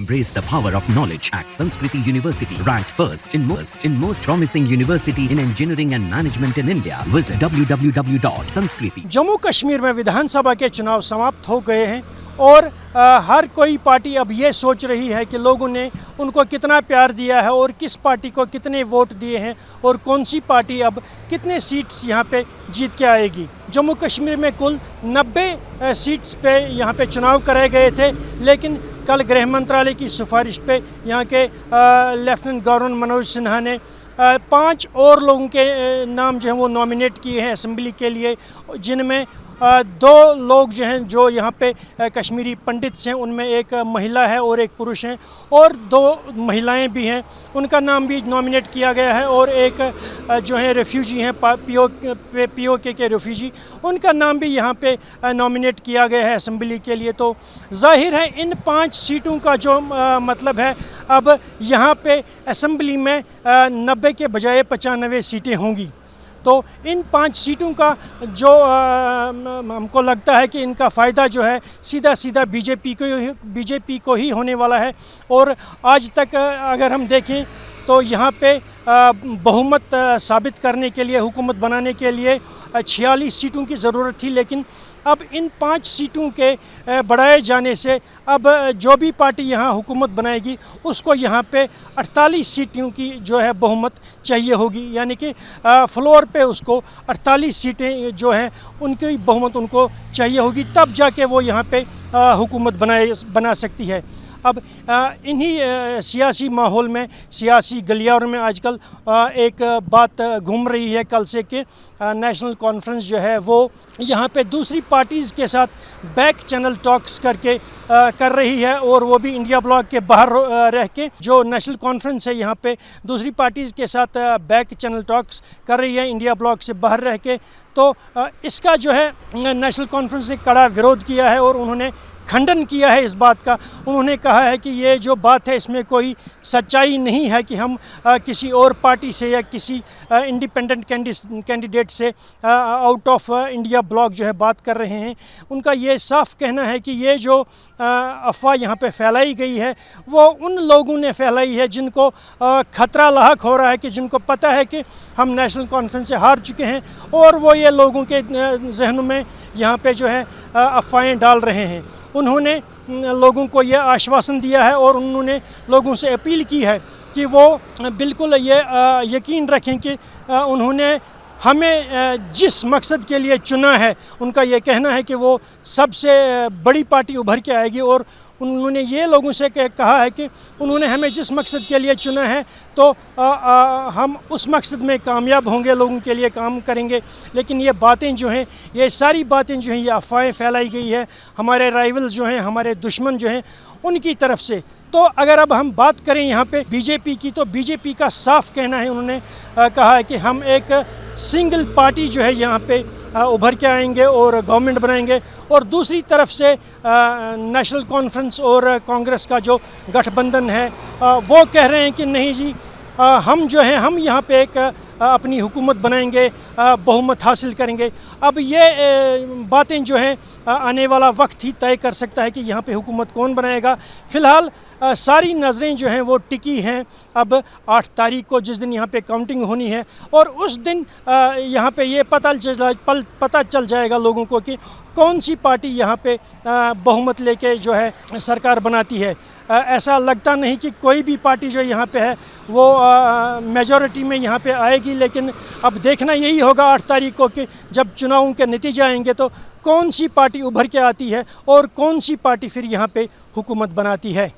Embrace the power of knowledge at Sanskriti University. Ranked first in most promising university in engineering and management in India. Visit www.sanskriti. Jammu Kashmir में विधानसभा के चुनाव समाप्त हो गए हैं और हर कोई पार्टी अब ये सोच रही है कि लोगों ने उनको कितना प्यार दिया है और किस पार्टी को कितने वोट दिए हैं और कौन सी पार्टी अब कितने सीट्स यहाँ पे जीत के आएगी। जम्मू कश्मीर में कुल 90 सीट्स पे यहाँ पे चुनाव कराए गए थे, लेकिन कल गृह मंत्रालय की सिफारिश पे यहाँ के लेफ्टिनेंट गवर्नर मनोज सिन्हा ने 5 और लोगों के नाम जो हैं वो नॉमिनेट किए हैं असेंबली के लिए, जिनमें 2 लोग जो हैं जो यहाँ पे कश्मीरी पंडित हैं, उनमें एक महिला है और एक पुरुष हैं, और 2 महिलाएं भी हैं, उनका नाम भी नॉमिनेट किया गया है, और एक जो है रेफ्यूजी हैं पीओके के रेफ्यूजी, उनका नाम भी यहाँ पे नॉमिनेट किया गया है असेंबली के लिए। तो जाहिर है इन 5 सीटों का जो मतलब है, अब यहाँ पे असेंबली में 90 के बजाय 95 सीटें होंगी। तो इन 5 सीटों का जो हमको लगता है कि इनका फ़ायदा जो है सीधा बीजेपी को ही होने वाला है। और आज तक अगर हम देखें तो यहाँ पे बहुमत साबित करने के लिए, हुकूमत बनाने के लिए 46 सीटों की ज़रूरत थी, लेकिन अब इन 5 सीटों के बढ़ाए जाने से अब जो भी पार्टी यहाँ हुकूमत बनाएगी उसको यहाँ पे 48 सीटों की जो है बहुमत चाहिए होगी, यानी कि फ्लोर पे उसको 48 सीटें जो हैं उनकी बहुमत उनको चाहिए होगी, तब जाके वो यहाँ पे हुकूमत बना सकती है। अब इन्हीं सियासी माहौल में, सियासी गलियारों में आजकल एक बात घूम रही है कल से कि नेशनल कॉन्फ्रेंस जो है वो यहाँ पे दूसरी पार्टीज़ के साथ बैक चैनल टॉक्स करके कर रही है, और वो भी इंडिया ब्लॉक के बाहर रह के। जो नेशनल कॉन्फ्रेंस है यहाँ पे दूसरी पार्टीज़ के साथ बैक चैनल टॉक्स कर रही है इंडिया ब्लॉक से बाहर रह के। तो इसका जो है नेशनल कॉन्फ्रेंस ने कड़ा विरोध किया है और उन्होंने खंडन किया है इस बात का। उन्होंने कहा है कि ये जो बात है इसमें कोई सच्चाई नहीं है कि हम किसी और पार्टी से या किसी इंडिपेंडेंट कैंडिडेट से आउट ऑफ इंडिया ब्लॉक जो है बात कर रहे हैं। उनका ये साफ कहना है कि ये जो अफवाह यहाँ पे फैलाई गई है वो उन लोगों ने फैलाई है जिनको खतरा लाहक हो रहा है, कि जिनको पता है कि हम नेशनल कॉन्फ्रेंस से हार चुके हैं, और वो ये लोगों के जहनों में यहाँ पे जो है अफवाहें डाल रहे हैं। उन्होंने लोगों को ये आश्वासन दिया है और उन्होंने लोगों से अपील की है कि वो बिल्कुल ये यकीन रखें कि उन्होंने हमें जिस मकसद के लिए चुना है, उनका ये कहना है कि वो सबसे बड़ी पार्टी उभर के आएगी, और उन्होंने ये लोगों से कहा है कि उन्होंने हमें जिस मकसद के लिए चुना है तो हम उस मकसद में कामयाब होंगे, लोगों के लिए काम करेंगे। लेकिन ये बातें जो हैं, ये सारी बातें जो हैं, ये अफवाहें फैलाई गई है हमारे राइवल जो हैं, हमारे दुश्मन जो हैं, उनकी तरफ से। तो अगर अब हम बात करें यहाँ पे बीजेपी की, तो बीजेपी का साफ कहना है, उन्होंने कहा है कि हम एक सिंगल पार्टी जो है यहाँ पे उभर के आएंगे और गवर्नमेंट बनाएंगे। और दूसरी तरफ से नेशनल कॉन्फ्रेंस और कांग्रेस का जो गठबंधन है वो कह रहे हैं कि नहीं जी, हम जो हैं हम यहाँ पे एक अपनी हुकूमत बनाएंगे, बहुमत हासिल करेंगे। अब ये बातें जो हैं आने वाला वक्त ही तय कर सकता है कि यहाँ पे हुकूमत कौन बनाएगा। फ़िलहाल सारी नज़रें जो हैं वो टिकी हैं अब 8 तारीख को, जिस दिन यहाँ पे काउंटिंग होनी है, और उस दिन यहाँ पे ये पता चल जाएगा लोगों को कि कौन सी पार्टी यहाँ पे बहुमत लेके जो है सरकार बनाती है। ऐसा लगता नहीं कि कोई भी पार्टी जो यहाँ पे है वो मेजॉरिटी में यहाँ पे आएगी, लेकिन अब देखना यही होगा 8 तारीख को कि जब चुनावों के नतीजे आएंगे तो कौन सी पार्टी उभर के आती है और कौन सी पार्टी फिर यहाँ पे हुकूमत बनाती है।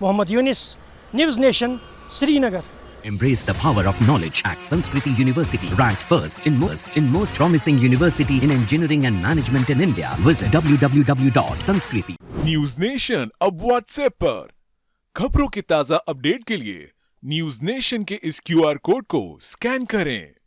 Mohammad Younis, news nation, Srinagar. Embrace the power of knowledge at Sanskriti University. Ranked first in most promising university in engineering and management in India. Visit www.sanskriti. News nation अब व्हाट्सएप पर खबरों के ताज़ा अपडेट के लिए न्यूज़ नेशन के इस QR कोड को स्कैन करें।